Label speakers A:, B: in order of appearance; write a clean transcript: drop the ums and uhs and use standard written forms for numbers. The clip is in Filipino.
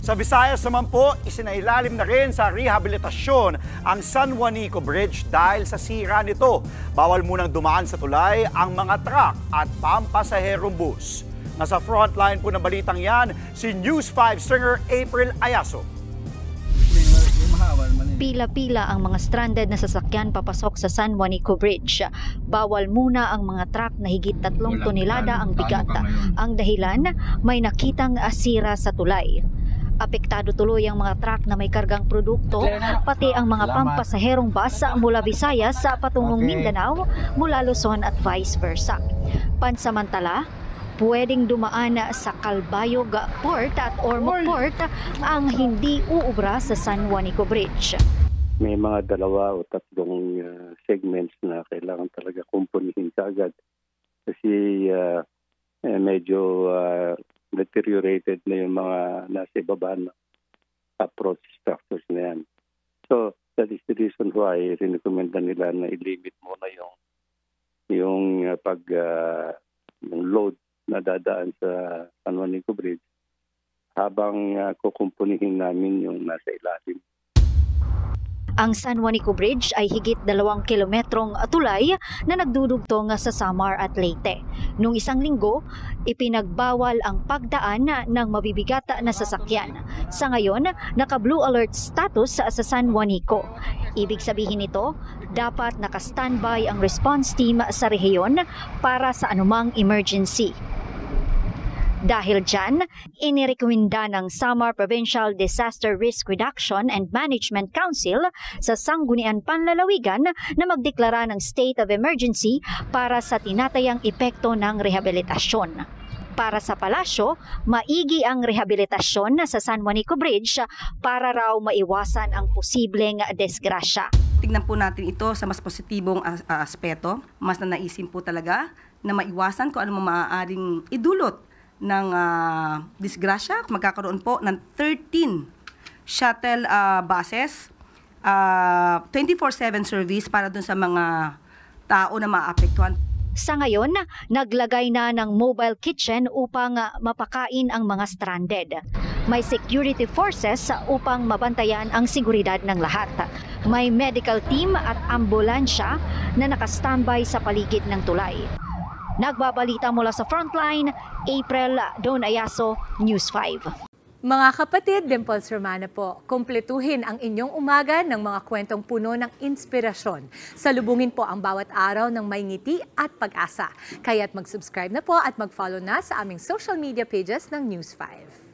A: Sa Visayas naman po, isinailalim na rin sa rehabilitasyon ang San Juanico Bridge dahil sa sira nito. Bawal munang dumaan sa tulay ang mga truck at pampasaherong bus. Nasa frontline po ng balitang yan, si News 5 stringer April Ayaso.
B: Pila-pila ang mga stranded na sasakyan papasok sa San Juanico Bridge. Bawal muna ang mga truck na higit 3 tonelada ang bigat. Ang dahilan, may nakitang asira sa tulay. Apektado tuloy ang mga truck na may kargang produkto, pati ang mga pampasaherong bus mula Visayas sa patungong Mindanao, mula Luzon at vice versa. Pansamantala, pwedeng dumaan sa Calbayog Port at Ormoc Port ang hindi uubra sa San Juanico Bridge.
C: May mga 2 o 3 segments na kailangan talaga kumpunihin kaagad kasi medyo deteriorated na yung mga nasa ibaba na approach structures na yan. So, that is the reason why rinekomenda nila na i-limit muna yung load na dadaan sa San Juanico Bridge habang kukumpunihin namin yung nasa ilalim.
B: Ang San Juanico Bridge ay higit 2 kilometrong tulay na nagdudugtong sa Samar at Leyte. Noong isang linggo, ipinagbawal ang pagdaan ng mabibigat na sasakyan. Sa ngayon, naka-blue alert status sa San Juanico. Ibig sabihin nito, dapat naka-standby ang response team sa rehiyon para sa anumang emergency. Dahil dyan, inirekomenda ng Samar Provincial Disaster Risk Reduction and Management Council sa Sangguniang Panlalawigan na magdeklara ng state of emergency para sa tinatayang epekto ng rehabilitasyon. Para sa palasyo, maigi ang rehabilitasyon sa San Juanico Bridge para raw maiwasan ang posibleng disgrasya.
D: Tignan po natin ito sa mas positibong aspeto. Mas nanaisin po talaga na maiwasan kung ano maaaring idulot ng disgrasya. Magkakaroon po ng 13 shuttle buses, 24/7 service para dun sa mga tao na maapektuhan.
B: Sa ngayon, naglagay na ng mobile kitchen upang mapakain ang mga stranded. May security forces upang mabantayan ang seguridad ng lahat. May medical team at ambulansya na nakastambay sa paligid ng tulay. Nagbabalita mula sa Frontline, April Don Ayaso, News 5.
E: Mga kapatid, Dimples Romana po, kumpletuhin ang inyong umaga ng mga kwentong puno ng inspirasyon. Salubungin po ang bawat araw ng may ngiti at pag-asa. Kaya't mag-subscribe na po at mag-follow na sa aming social media pages ng News 5.